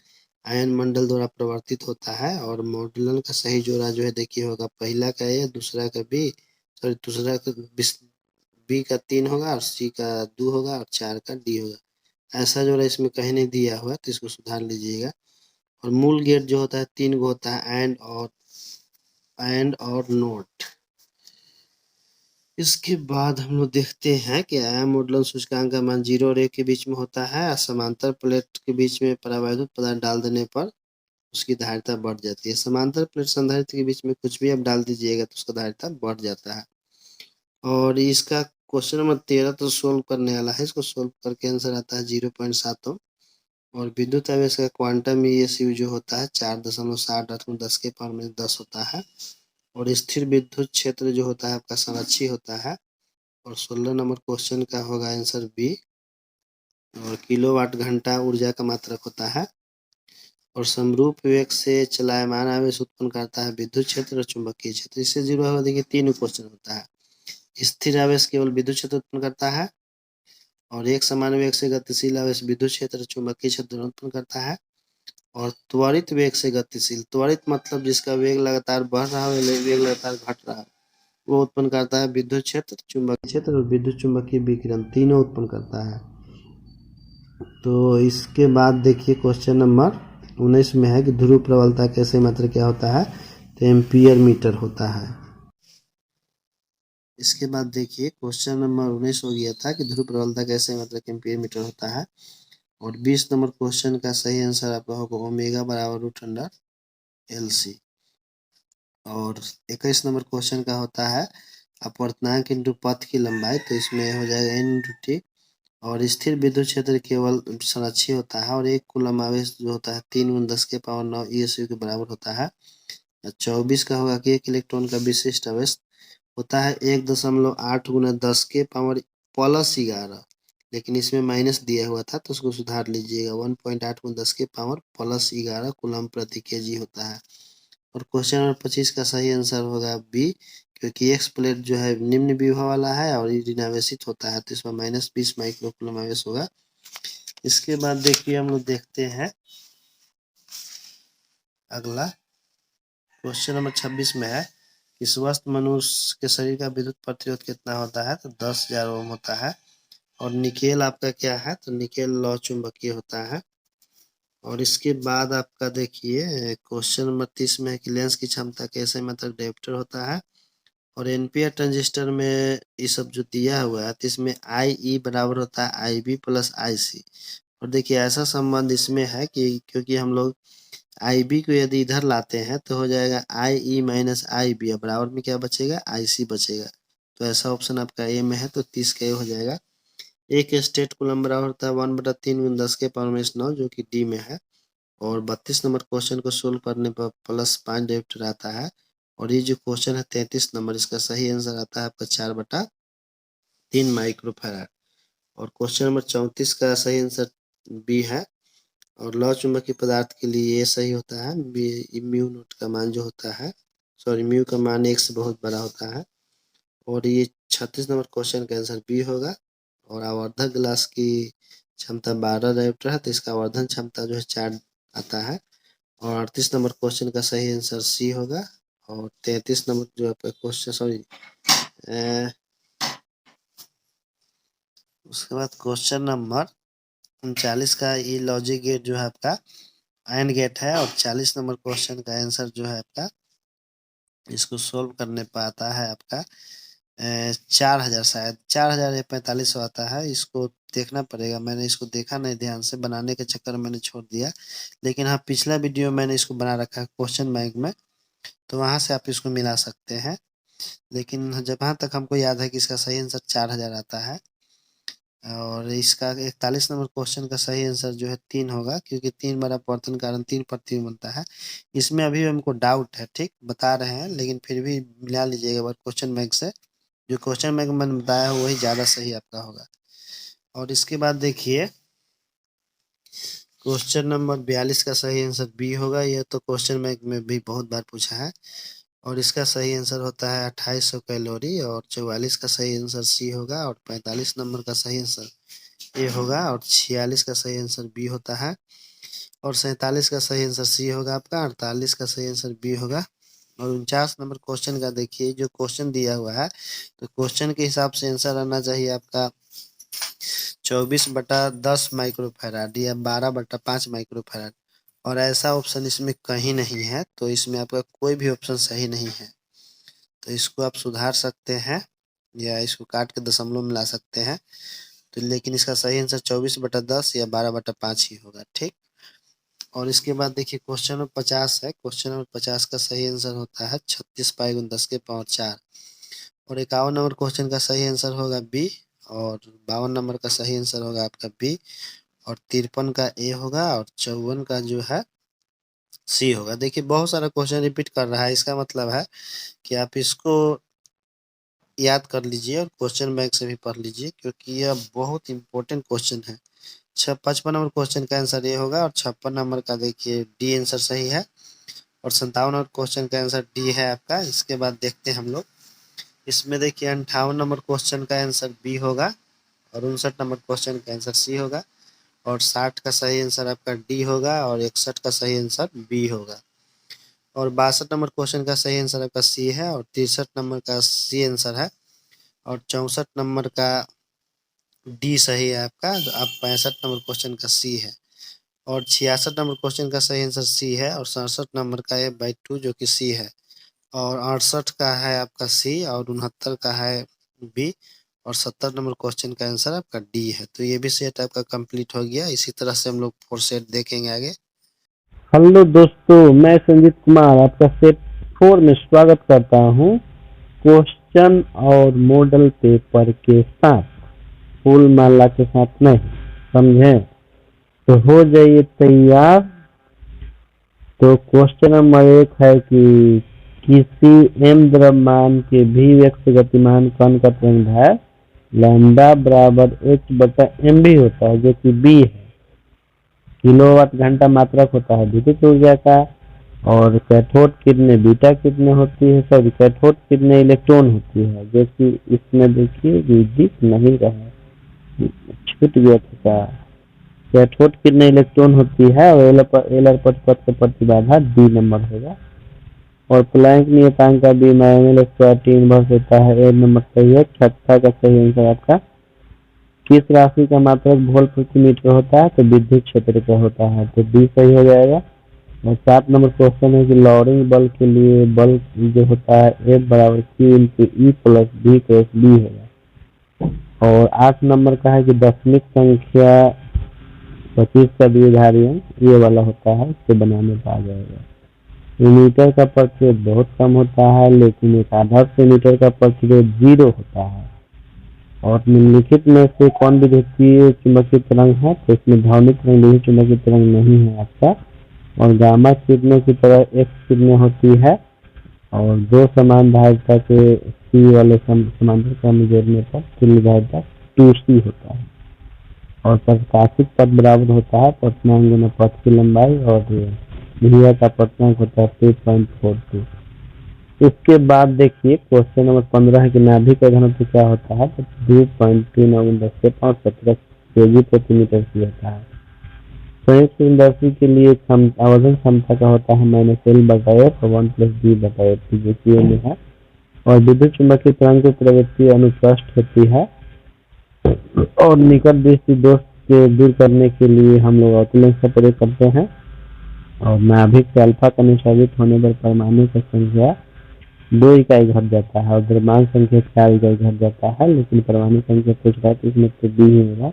आयन मंडल द्वारा प्रवर्तित होता है और मॉडलन का सही जोड़ा जो है देखिए होगा, पहला का ए, दूसरा का बी, सॉरी दूसरा का बी का 3 होगा और सी का 2 होगा और 4 का डी होगा। ऐसा जोड़ा इसमें कहीं नहीं दिया हुआ तो इसको सुधार लीजिएगा। और मूल गेट जो होता है 3 गो होता है, एंड और नोट। इसके बाद हम लोग देखते हैं कि आयाम मॉडलन सूचकांक का मान 0 और 1 के बीच में होता है और समांतर प्लेट के बीच में परावैद्युत पदार्थ डाल देने पर उसकी धारिता बढ़ जाती है। समांतर प्लेट संधारित्र के बीच में कुछ भी आप डाल दीजिएगा तो उसका धारिता बढ़ जाता है। और इसका क्वेश्चन नंबर 13 तो सोल्व करने वाला है, इसको सोल्व करके आंसर आता है 0.7 ओम। और विद्युत आवेश का क्वांटम ESU जो होता है 4.68 × 10 होता है। और स्थिर विद्युत क्षेत्र जो होता है आपका संरक्षी होता है। और 16 नंबर क्वेश्चन का होगा आंसर बी। और किलोवाट घंटा ऊर्जा का मात्रक होता है। और समरूप वेग से चलायमान आवेश उत्पन्न करता है विद्युत क्षेत्र और चुंबकीय क्षेत्र। इससे जुड़ा हुआ देखिए 3 क्वेश्चन होता है। स्थिर आवेश केवल विद्युत क्षेत्र उत्पन्न करता है और एक समान वेग से गतिशील आवेश विद्युत क्षेत्र चुंबकीय क्षेत्र उत्पन्न करता है। और त्वरित वेग से गतिशील, त्वरित मतलब जिसका वेग लगातार बढ़ रहा है, वेग लगातार घट रहा है, वो उत्पन्न करता है विद्युत क्षेत्र, चुंबकीय क्षेत्र और विद्युत चुंबकीय विकिरण, तीनों उत्पन्न करता है। तो इसके बाद देखिए क्वेश्चन नंबर 19 में है कि ध्रुव प्रबलता का सही मात्रक क्या होता है, तो एम्पियर मीटर होता है। इसके बाद देखिए क्वेश्चन नंबर 19 हो गया था कि ध्रुव प्रबलता का सही मात्रक एम्पियर मीटर होता है। और 20 नंबर क्वेश्चन का सही आंसर आपका होगा ओमेगा बराबर √LC। और 21 नंबर क्वेश्चन का होता है अपवर्तनांक इंटू पथ की लंबाई, तो इसमें हो जाएगा N/T। और स्थिर विद्युत क्षेत्र केवल संरक्षी होता है और 1 कूलम आवेश जो होता है 3 × 10⁹ ESU के बराबर होता है। 24 का होगा कि 1 इलेक्ट्रॉन का विशिष्ट आवेश होता है 1.8 × 10⁻11, लेकिन इसमें माइनस दिया हुआ था तो उसको सुधार लीजिएगा। 1.8 × 10⁻11 कूलम प्रति kg होता है। और क्वेश्चन नंबर 25 का सही आंसर होगा बी, क्योंकि एक्स प्लेट जो है निम्न विभव वाला है और ऋणावेशित होता है तो इसमें -20 माइक्रो कूलम आवेश होगा। इसके बाद देखिए हम लोग देखते हैं अगला क्वेश्चन नंबर 26 में है कि स्वस्थ मनुष्य के शरीर का विद्युत प्रतिरोध कितना होता है, तो 10,000 ओम होता है। और निकेल आपका क्या है, तो निकेल लौह चुंबकीय होता है। और इसके बाद आपका देखिए क्वेश्चन नंबर 30 में है कि लेंस की क्षमता कैसे मतलब डायोप्टर होता है। और एनपीआर ट्रांजिस्टर में ये सब जो दिया हुआ है तो इसमें IE बराबर होता है IB + IC। और देखिए ऐसा संबंध इसमें है कि क्योंकि हम लोग IB को यदि इधर लाते हैं तो हो जाएगा IE - IB, अब बराबर में क्या बचेगा, IC बचेगा। तो ऐसा ऑप्शन आपका ए में है तो 30 का ए हो जाएगा। एक स्टेट कूलम बराबर होता है 1/3 × 10⁻9 जो कि डी में है। और 32 नंबर क्वेश्चन को सोल्व करने पर +5 डायोप्टर आता है। और ये जो क्वेश्चन है 33 नंबर, इसका सही आंसर आता है आपका 4/3 माइक्रोफैराड। और क्वेश्चन नंबर 34 का सही आंसर बी है। और लौह चुंबकीय पदार्थ के लिए ये सही होता है, म्यू नोट का मान जो होता है, सॉरी म्यू का मान 1 से बहुत बड़ा होता है। और ये 36 नंबर क्वेश्चन का आंसर बी होगा। और आवर्धक ग्लास की क्षमता 12 डायोप्टर है तो इसका आवर्धन क्षमता जो है 4 आता है। और 38 नंबर क्वेश्चन का सही आंसर सी होगा। और 33 नंबर जो आपका क्वेश्चन, सॉरी उसके बाद क्वेश्चन नंबर 39 का ये लॉजिक गेट जो है आपका AND गेट है। और 40 नंबर क्वेश्चन का आंसर जो है आपका इसको सोल्व करने पर आता है आपका 4000, शायद 4000 या 4500 आता है। इसको देखना पड़ेगा, मैंने इसको देखा नहीं ध्यान से, बनाने के चक्कर में मैंने छोड़ दिया। लेकिन हाँ पिछला वीडियो मैंने इसको बना रखा है क्वेश्चन बैंक में, तो वहाँ से आप इसको मिला सकते हैं। लेकिन जहाँ तक हमको याद है कि इसका सही आंसर 4000 आता है। और इसका 41 नंबर क्वेश्चन का सही आंसर जो है 3 होगा, क्योंकि 3 बार अपवर्तन कारण 3 प्रतिबिंब बनता है। इसमें अभी हमको डाउट है, ठीक बता रहे हैं, लेकिन फिर भी मिला लीजिएगा एक बार क्वेश्चन बैंक से। जो क्वेश्चन बैंक मैंने बताया वही ज़्यादा सही आपका होगा। और इसके बाद देखिए क्वेश्चन नंबर 42 का सही आंसर बी होगा। यह तो क्वेश्चन बैंक में भी बहुत बार पूछा है। और इसका सही आंसर होता है 2800 कैलोरी। और 44 का सही आंसर सी होगा। और 45 नंबर का सही आंसर ए होगा। और 46 का सही आंसर बी होता है। और 47 का सही आंसर सी होगा आपका। 48 का सही आंसर बी होगा। और 49 नंबर क्वेश्चन का देखिए, जो क्वेश्चन दिया हुआ है तो क्वेश्चन के हिसाब से आंसर आना चाहिए आपका 24/10 माइक्रोफैराड या 12/5 माइक्रोफैराड। और ऐसा ऑप्शन इसमें कहीं नहीं है, तो इसमें आपका कोई भी ऑप्शन सही नहीं है। तो इसको आप सुधार सकते हैं या इसको काट के दशमलव में ला सकते हैं। तो लेकिन इसका सही आंसर 24/10 या 12/5 ही होगा। ठीक। और इसके बाद देखिए क्वेश्चन नंबर 50 है। क्वेश्चन नंबर 50 का सही आंसर होता है 36 पाई × 10⁴। और 51 नंबर क्वेश्चन का सही आंसर होगा बी। और 52 नंबर का सही आंसर होगा आपका बी। और 53 का ए होगा। और 54 का जो है सी होगा। देखिए बहुत सारा क्वेश्चन रिपीट कर रहा है, इसका मतलब है कि आप इसको याद कर लीजिए और क्वेश्चन बैंक से भी पढ़ लीजिए, क्योंकि यह बहुत इंपॉर्टेंट क्वेश्चन है। 55 नंबर क्वेश्चन का आंसर ये होगा। और 56 नंबर का देखिए डी आंसर सही है। और 57 नंबर क्वेश्चन का आंसर डी है आपका। इसके बाद देखते हैं हम लोग, इसमें देखिए 58 नंबर क्वेश्चन का आंसर बी होगा। और 59 नंबर क्वेश्चन का आंसर सी होगा। और 60 का सही आंसर आपका डी होगा। और 61 का सही आंसर बी होगा। और 62 नंबर क्वेश्चन का सही आंसर आपका सी है। और 63 नंबर का सी आंसर है। और 64 नंबर का डी सही है आपका। तो अब 65 नंबर क्वेश्चन का सी है। और 66 नंबर क्वेश्चन का सही आंसर सी है। और 67 नंबर का A/2 जो कि सी है। और 68 का है आपका सी। और 69 का है बी। और 70 नंबर क्वेश्चन का आंसर आपका डी है। तो ये भी सेट आपका कंप्लीट हो गया। इसी तरह से हम लोग 4 सेट देखेंगे आगे। हेलो दोस्तों, मैं संजीत कुमार आपका सेट 4 में स्वागत करता हूँ। क्वेश्चन और मॉडल पेपर के साथ, फूल माला के साथ नहीं, समझे? तो हो जाइए तैयार। तो क्वेश्चन नंबर 1 है कि किसी m द्रव्यमान के भी व्यक्त गतिमान कण का तरंग लैम्डा बराबर h/mv होता है, जो कि बी है। किलोवाट घंटा मात्रक होता है विद्युत ऊर्जा का। और कैथोड किरणें बीटा किरणें होती है, सॉरी कैथोड किरणें इलेक्ट्रॉन होती है, जो कि इसमें देखिए विदित नहीं रहा, छूट गया था। कैथोड किरणें इलेक्ट्रॉन होती है। और एलर पथ का प्रतिबाधा डी नंबर होगा। और प्लैंक नियतांक का भी ml² T इनवर्स होता है। ए नंबर सही है। 66 का सही आंसर आपका किस राशि का मात्रक वोल्ट प्रति मीटर होता है? तो विद्युत क्षेत्र का होता है, तो डी सही हो जाएगा। और 7 नंबर क्वेश्चन है कि लॉरिंग बल के लिए बल जो होता है F बराबर Q × E + V × B होगा। और 8 नंबर का है कि दशमिक संख्या 25 का द्विधारी अंक ये वाला होता है, इससे बनाने पर आ जाएगा। मीटर का प्रतिरोध बहुत कम होता है, लेकिन एक आदर्श मीटर का प्रतिरोध 0 होता है। और निम्नलिखित में से कौन विद्युतीय चुंबकीय तरंग है? तो इसमें ध्वनित तरंग विद्युत चुंबकीय तरंग नहीं है आपका। और गामा किरणों की तरह एक्स किरणें होती है। और दो समान धारिता के सी वाले समांतर क्रम जोड़ने पर तुल्य धारिता 2c होता है। और प्रकाशित पथ बराबर होता है पठनांक गुना पथ की लंबाई। और भैया का पठनांक होता है 3.42। इसके बाद देखिए क्वेश्चन नंबर 15 के नाभिक का घनत्व क्या होता है? तो 2.39 × 10⁻17 kg/मीटर की होता है। संयुक्त इंडस्ट्री के लिए आवर्धन क्षमता का होता है -L/F और 1 + D/F, जो कि में है। और विद्युत चुंबकीय तरंग की प्रवृत्ति अनुप्रस्थ होती है। और निकट दृष्टि दोष के दूर करने के लिए हम लोग ऑटोलेंस का प्रयोग करते हैं। और नाभिक से अल्फा का निष्पादित होने पर परमाणु की संख्या 2 इकाई घट जाता है और द्रव्यमान संख्या 4 इकाई घट जाता है। लेकिन परमाणु संख्या पूछ रहा है तो इसमें से डी ही होगा।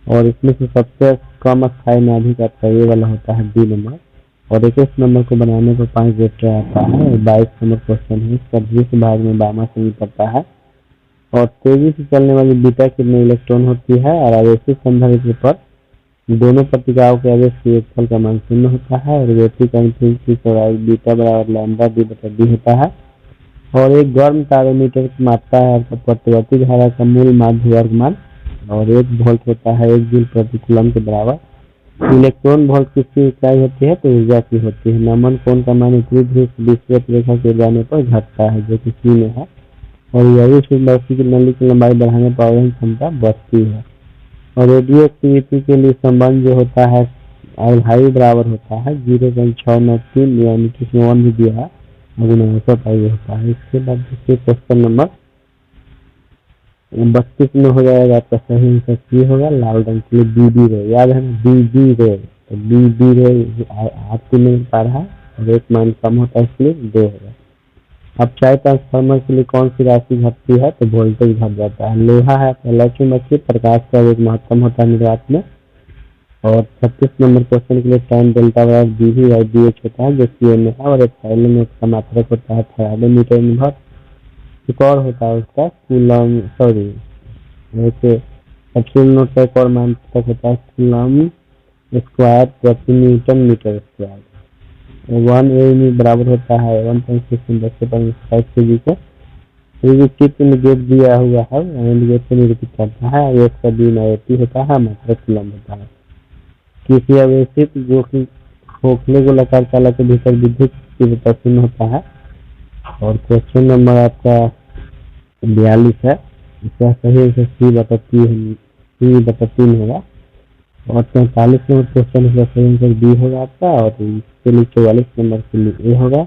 और इसमें से सबसे कम स्थायी नाभिक आपका ये वाला होता है डी नंबर। और 21 नंबर को बनाने पर 5 रिएक्टर आता है। 22 नंबर क्वेश्चन है, इसका दूसरे भाग में बामा से भी पड़ता है। और तेजी से चलने वाली बीटा किरणें इलेक्ट्रॉन होती है। और आवेशित संधारित्र पर दोनों पट्टिकाओं के आवेश की योगफल का मान 0 होता है। और वैश्विक अंतरिक्ष की चौड़ाई बीटा बराबर λ/d होता है। और एक गर्म तारोमीटर की मात्रा है आपका प्रतिवर्ती धारा का मूल माध्य वर्गमान। और 1 वोल्ट होता है 1 जूल प्रति कूलम के बराबर। इलेक्ट्रॉन वोल्ट किसकी इकाई होती है? तो ऊर्जा की होती है। नमन कोण का मान उत्तरी ध्रुव से विषुवत रेखा के जाने पर घटता है, जो कि सी में है। और यही सूर्यरश्मि की नली की लंबाई बढ़ाने पर आवरण क्षमता बढ़ती है। और रेडियो एक्टिविटी के लिए संबंध जो होता है अढ़ाई बराबर होता है 0.693, यानी कि इसमें 1 भी दिया है, ये होता है। इसके बाद देखिए क्वेश्चन नंबर 32 में हो जाएगा आपका सही आंसर सी होगा, लाल रंग के लिए बीबी रे, याद है ना, बीबी रे। तो बीबी रे आपको मिल पा रहा है और एक मान कम होता है, इसलिए 2 होगा। अब चाहे ट्रांसफार्मर के लिए कौन सी राशि घटती है? तो वोल्टेज घट जाता है। लोहा है लक्ष्य मछली, प्रकाश का वेग महत्तम होता है निर्वात में। और 36 नंबर क्वेश्चन के लिए टाइम डेल्टा बराबर डीवी बाई डी एच होता है, जो सी में है। और एप्सिलॉन में उसका मात्रक होता है फैराडे मीटर इनवर्स। एक और होता है उसका कूलम, सॉरी वैसे एप्सिलॉन नोट का एक और मात्रक होता है कूलम स्क्वायर प्रति न्यूटन मीटर स्क्वायर। 1 ए में बराबर होता है 1.6 kg को। ये चित्र में गेट दिया हुआ है, गेट से निरूपित करता है। ये इसका डी होता है, मात्रक कूलम होता है। किसी अवशिष्ट जो कि खोखले गोलाकार चालक के भीतर विद्युत तीव्रता शून्य होता है। और क्वेश्चन नंबर आपका 42 है, इसका सही आंसर C/3 होगा। और 43 नंबर क्वेश्चन इसका सही आंसर बी होगा आपका। और इसके लिए 44 नंबर के लिए ए होगा।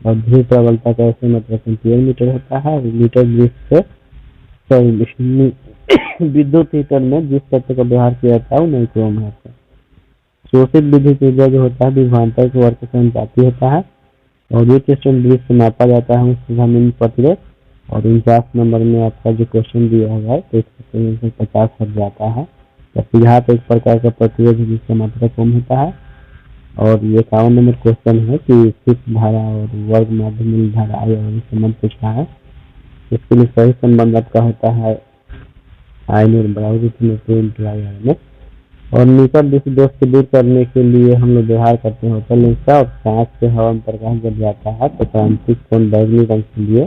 और ध्रुव प्रबलता का ऐसे मतलब एम्पीयर मीटर होता है। मीटर जिस से विद्युत हीटर में जिस तत्व का व्यवहार किया जाता है वो नाइक्रोम है। शोषित विद्युत ऊर्जा जो होता है विभवांतर के वर्ग से अनुपाती होता है। और विद्युत स्टोन ब्रिज से मापा जाता है जमीन प्रतिरोध। और 49 नंबर में आपका जो क्वेश्चन दिया हुआ है तो इसका 50 हट जाता है। यहाँ पे एक प्रकार का प्रतिरोध जिसका मात्रा कम होता है। और ये 51 नंबर क्वेश्चन है कि सिक्स धारा और वर्ग माध्यमिक धारा और संबंध पूछा है। इसके लिए सही संबंध आपका होता है आयन बराबर। और निकट दिश दोष को दूर करने के लिए हम लोग व्यवहार करते हैं होटल लेंस का। और कांच से हवा में प्रकाश जब जाता है तो क्रांतिक कोण बैगनी रंग के लिए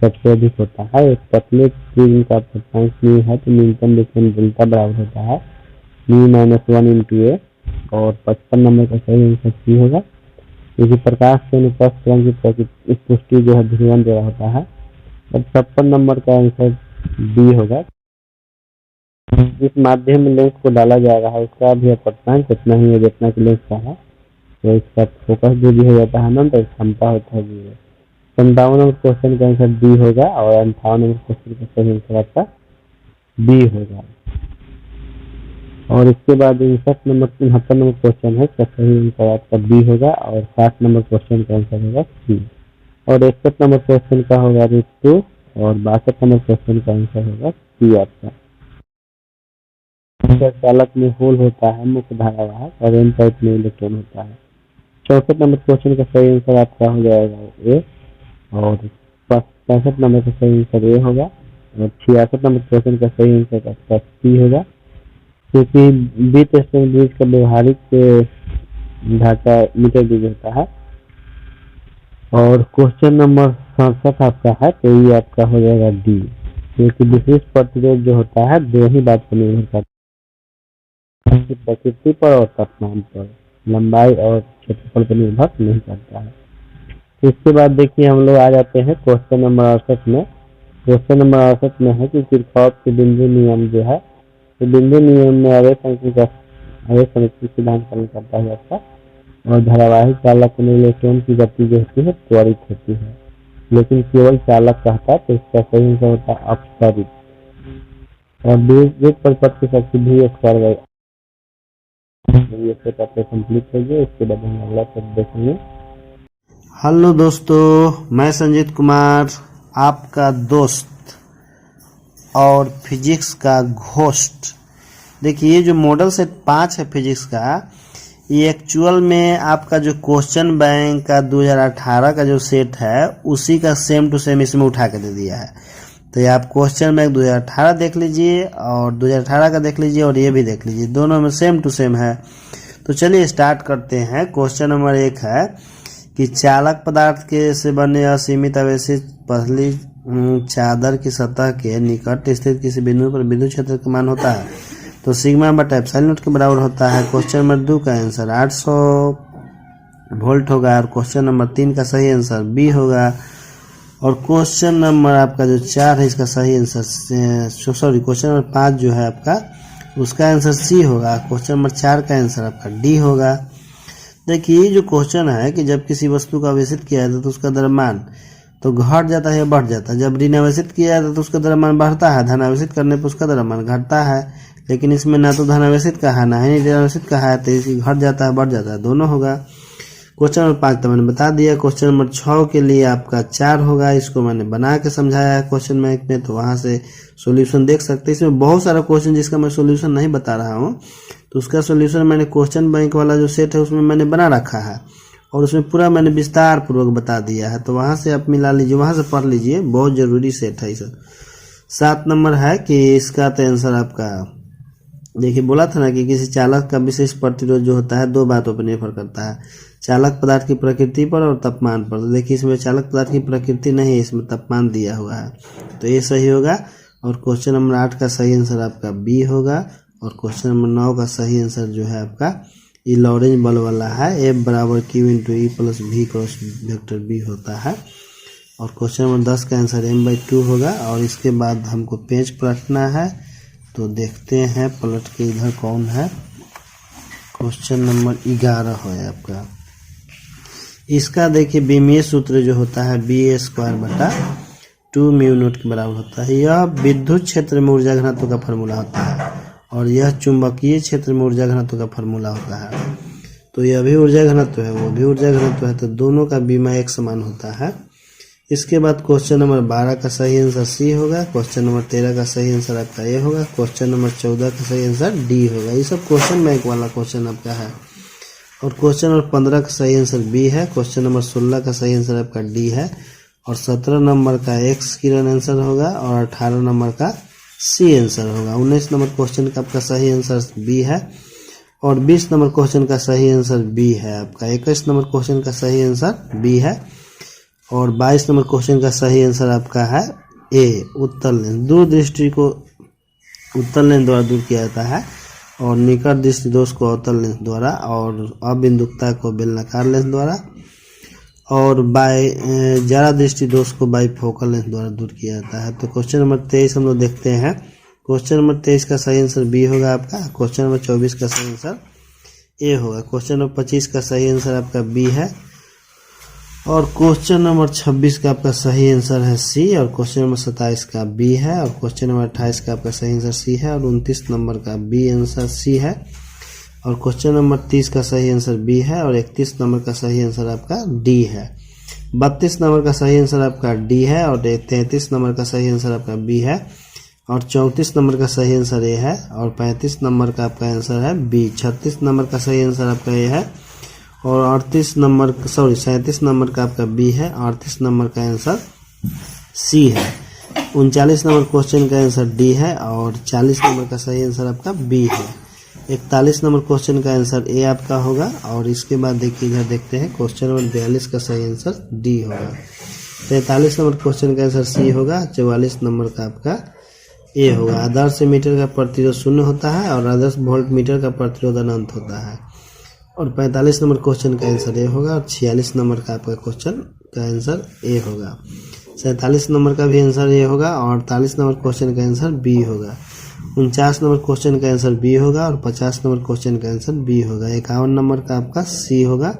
सबसे अधिक होता है। एक पतले प्रिज्म का अक्षांश न्यू है तो न्यूनतम विचलन डेल्टा बराबर होता है μ-1 × a। और 55 नंबर का सही आंसर सी होगा, क्योंकि प्रकाश के अनुपस्थित रंग की पुष्टि जो है ध्रुवन द्वारा होता है। और 56 नंबर का आंसर डी होगा। जिस माध्यम में लेंस को डाला जा रहा है उसका भी अपवर्तनांक उतना ही है जितना कि लेंस का है। तो इसका फोकस जो भी हो जाता है ना तो क्षमता होता है 0। 57 नंबर क्वेश्चन का आंसर डी होगा। और 58 नंबर क्वेश्चन का सही आंसर आपका बी होगा। और इसके बाद 59 नंबर 73 नंबर क्वेश्चन है, इसका सही आंसर आपका बी होगा। और 60 नंबर क्वेश्चन का आंसर होगा सी। और 61 नंबर क्वेश्चन का होगा ऋतु। और 62 नंबर क्वेश्चन का आंसर होगा सी आपका। चालक में होल होता है मुख्य धारावाहक और एन टाइप में इलेक्ट्रॉन होता है। 64 नंबर क्वेश्चन का सही आंसर आपका हो जाएगा ए। और 65 नंबर का सही आंसर ए होगा। और 66 नंबर क्वेश्चन का सही आंसर आपका सी होगा, क्योंकि बीट स्टोन ब्रिज का व्यवहारिक ढांचा मीटर ब्रिज होता है। और क्वेश्चन नंबर 67 आपका है तो ये आपका हो जाएगा डी, क्योंकि विशिष्ट प्रतिरोध जो होता है दो ही बात पर निर्भर करता है, प्रकृति पर और तापमान पर, लंबाई और क्षेत्रफल पर निर्भर नहीं करता है। इसके बाद देखिए हम लोग आ जाते हैं क्वेश्चन नंबर 68 में। क्वेश्चन नंबर 68 में है कि किरचॉफ के बिंदु नियम जो है, तो बिंदु नियम में आवेश संरक्षण सिद्धांत पालन करता है आपका। और धारावाहिक चालक में इलेक्ट्रॉन की गति जो होती है त्वरित होती है, लेकिन केवल चालक कहता है तो इसका सही आंसर होता है अपसरित। और विद्युत परिपथ की शक्ति भी स्क्वायर कंप्लीट करिए, इसके बाद हम अगला शब्द देखेंगे। हेलो दोस्तों, मैं संजीत कुमार आपका दोस्त और फिजिक्स का घोस्ट। देखिए जो मॉडल सेट 5 है फिजिक्स का, ये एक्चुअल में आपका जो क्वेश्चन बैंक का 2018 का जो सेट है उसी का सेम टू सेम इसमें उठा के दे दिया है। तो ये आप क्वेश्चन बैंक 2018 देख लीजिए और 2018 का देख लीजिए और ये भी देख लीजिए, दोनों में सेम टू सेम है। तो चलिए स्टार्ट करते हैं। क्वेश्चन नंबर 1 है कि चालक पदार्थ के से बने असीमित आवेशित पतली चादर की सतह के निकट स्थित किसी बिंदु पर विद्युत क्षेत्र का मान होता है। तो सिग्मा बटा एप्सिलॉन नॉट के बराबर होता है। क्वेश्चन नंबर 2 का आंसर 800 वोल्ट होगा और क्वेश्चन नंबर 3 का सही आंसर बी होगा। और क्वेश्चन नंबर आपका जो 4 है इसका सही आंसर सॉरी क्वेश्चन नंबर 5 जो है आपका उसका आंसर सी होगा। क्वेश्चन नंबर 4 का आंसर आपका डी होगा। देखिए जो क्वेश्चन है कि जब किसी वस्तु का आवेशित किया जाता है तो उसका द्रव्यमान तो घट जाता है या बढ़ जाता है। जब ऋण आवेशित किया जाता है तो उसका द्रव्यमान बढ़ता है, धन आवेशित करने पर उसका द्रव्यमान घटता है। लेकिन इसमें ना तो धन आवेशित का है ना ही ऋण आवेशित का है, तो इसी घट जाता है बढ़ जाता है, दोनों होगा। क्वेश्चन नंबर 5 तो मैंने बता दिया। क्वेश्चन नंबर 6 के लिए आपका 4 होगा, इसको मैंने बना के समझाया है क्वेश्चन बैंक में, तो वहां से सॉल्यूशन देख सकते हैं। इसमें बहुत सारा क्वेश्चन जिसका मैं सॉल्यूशन नहीं बता रहा हूँ, तो उसका सॉल्यूशन मैंने क्वेश्चन बैंक वाला जो सेट है उसमें मैंने बना रखा है और उसमें पूरा मैंने विस्तार पूर्वक बता दिया है। तो वहां से आप मिला लीजिए, वहां से पढ़ लीजिए, बहुत जरूरी सेट है। 7 नंबर है कि इसका तो आंसर आपका देखिए बोला था ना कि किसी चालक का विशेष प्रतिरोध जो होता है 2 बातों पर निर्भर करता है, चालक पदार्थ की प्रकृति पर और तापमान पर। तो देखिए इसमें चालक पदार्थ की प्रकृति नहीं है, इसमें तापमान दिया हुआ है, तो ये सही होगा। और क्वेश्चन नंबर 8 का सही आंसर आपका बी होगा। और क्वेश्चन नंबर 9 का सही आंसर जो है आपका ये लॉरेंज बल वाला है, F बराबर Q into E plus V cross vector B होता है। और क्वेश्चन नंबर 10 का आंसर m/2 होगा। और इसके बाद हमको पेज पलटना है, तो देखते हैं पलट के इधर कौन है। क्वेश्चन नंबर 11 है आपका। इसका देखिए विमीय सूत्र जो होता है BA² बटा 2 म्यू नॉट के बराबर होता है। यह विद्युत क्षेत्र में ऊर्जा घनत्व का फॉर्मूला होता है और यह चुंबकीय क्षेत्र में ऊर्जा घनत्व का फॉर्मूला होता है। तो यह भी ऊर्जा घनत्व है, वो भी ऊर्जा घनत्व है, तो दोनों का बीमा एक समान होता है। इसके बाद क्वेश्चन नंबर 12 का सही आंसर सी होगा। क्वेश्चन नंबर 13 का सही आंसर आपका ए होगा। क्वेश्चन नंबर 14 का सही आंसर डी होगा। ये सब क्वेश्चन बैंक वाला क्वेश्चन आपका है। और क्वेश्चन नंबर 15 का सही आंसर बी है। क्वेश्चन नंबर 16 का सही आंसर आपका डी है। और 17 नंबर का एक्स किरण आंसर होगा और 18 नंबर का सी आंसर होगा। 19 नंबर क्वेश्चन का आपका सही आंसर बी है और 20 नंबर क्वेश्चन का सही आंसर बी है आपका। 21 नंबर क्वेश्चन का सही आंसर बी है और 22 नंबर क्वेश्चन का सही आंसर आपका है ए, उत्तल लेंस। दूरदृष्टि को उत्तल लेंस द्वारा दूर किया जाता है और निकट दृष्टि दोष को अवतल लेंस द्वारा और अबिंदुकता को बेलनाकार लेंस द्वारा और ज्यादा दृष्टि दोष को बाइफोकल लेंस द्वारा दूर किया जाता है। तो क्वेश्चन नंबर 23 हम लोग देखते हैं। क्वेश्चन नंबर 23 का सही आंसर बी होगा आपका। क्वेश्चन नंबर 24 का सही आंसर ए होगा। क्वेश्चन नंबर 25 का सही आंसर आपका बी है और क्वेश्चन नंबर 26 का आपका सही आंसर है सी और क्वेश्चन नंबर 27 का बी है और क्वेश्चन नंबर 28 का आपका सही आंसर सी है और 29 नंबर का बी आंसर सी है और क्वेश्चन नंबर 30 का सही आंसर बी है और 31 नंबर का सही आंसर आपका डी है। 32 नंबर का सही आंसर आपका डी है और 33 नंबर का सही आंसर आपका बी है और 34 नंबर का सही आंसर ए है और 35 नंबर का आपका आंसर है बी। 36 नंबर का सही आंसर आपका ए है और 37 नंबर का आपका बी है। 38 नंबर का आंसर सी है। 39 नंबर क्वेश्चन का आंसर डी है और 40 नंबर का सही आंसर आपका बी है। 41 नंबर क्वेश्चन का आंसर ए आपका होगा और इसके बाद देखिए इधर देखते हैं क्वेश्चन नंबर 42 का सही आंसर डी होगा। 43 नंबर क्वेश्चन का आंसर सी होगा। 44 नंबर का आपका ए होगा। आदर्श मीटर का प्रतिरोध 0 होता है और आदर्श वोल्ट मीटर का प्रतिरोध अनंत होता है। और 45 नंबर क्वेश्चन का आंसर ए होगा और 46 नंबर का आपका क्वेश्चन का आंसर ए होगा। 47 नंबर का भी आंसर ए होगा और 48 नंबर क्वेश्चन का आंसर बी होगा। 49 नंबर क्वेश्चन का आंसर बी होगा और 50 नंबर क्वेश्चन का आंसर बी होगा। 51 नंबर का आपका सी होगा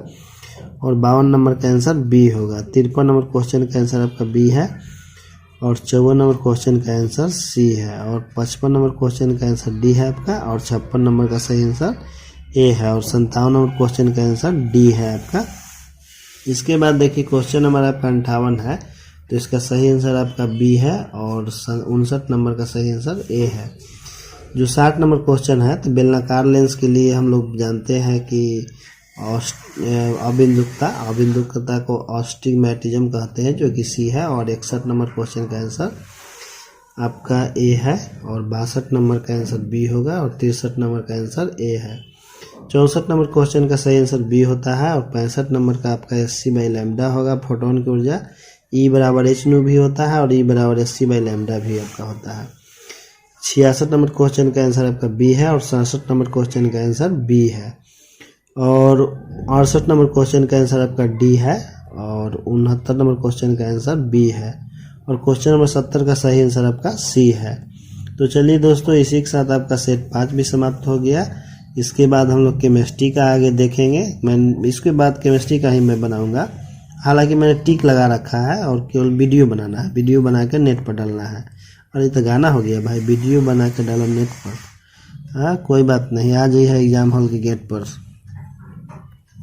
और 52 नंबर का आंसर बी होगा। 53 नंबर क्वेश्चन का आंसर आपका बी है और 54 नंबर क्वेश्चन का आंसर सी है और 55 नंबर क्वेश्चन का आंसर डी है आपका और 56 नंबर का सही आंसर ए है और 57 नंबर क्वेश्चन का आंसर डी है आपका। इसके बाद देखिए क्वेश्चन नंबर आपका 58 है, तो इसका सही आंसर आपका बी है और 59 नंबर का सही आंसर ए है। जो 60 नंबर क्वेश्चन है, तो बेलनाकार लेंस के लिए हम लोग जानते हैं कि अबिंदुकता को ऑस्टिग्मैटिज्म कहते हैं, जो कि सी है। और 61 नंबर क्वेश्चन का आंसर आपका ए है और 62 नंबर का आंसर बी होगा और 63 नंबर का आंसर ए है। 64 नंबर क्वेश्चन का सही आंसर बी होता है और 65 नंबर का आपका Sc/λ होगा। फोटोन की ऊर्जा E बराबर h न्यू भी होता है और E बराबर Sc/λ भी आपका होता है। 66 नंबर क्वेश्चन का आंसर आपका बी है और 67 नंबर क्वेश्चन का आंसर बी है और 68 नंबर क्वेश्चन का आंसर आपका डी है और 69 नंबर क्वेश्चन का आंसर बी है और क्वेश्चन नंबर 70 का सही आंसर आपका सी है। तो चलिए दोस्तों, इसी के साथ आपका सेट 5 भी समाप्त हो गया। इसके बाद हम लोग केमिस्ट्री का आगे देखेंगे। मैं इसके बाद केमिस्ट्री का ही मैं बनाऊंगा। हालांकि मैंने टिक लगा रखा है और केवल वीडियो बनाना है, वीडियो बना के नेट पर डालना है। और ये तो गाना हो गया भाई, वीडियो बना के डालो नेट पर। हाँ कोई बात नहीं, आ जाइए एग्जाम हॉल के गेट पर।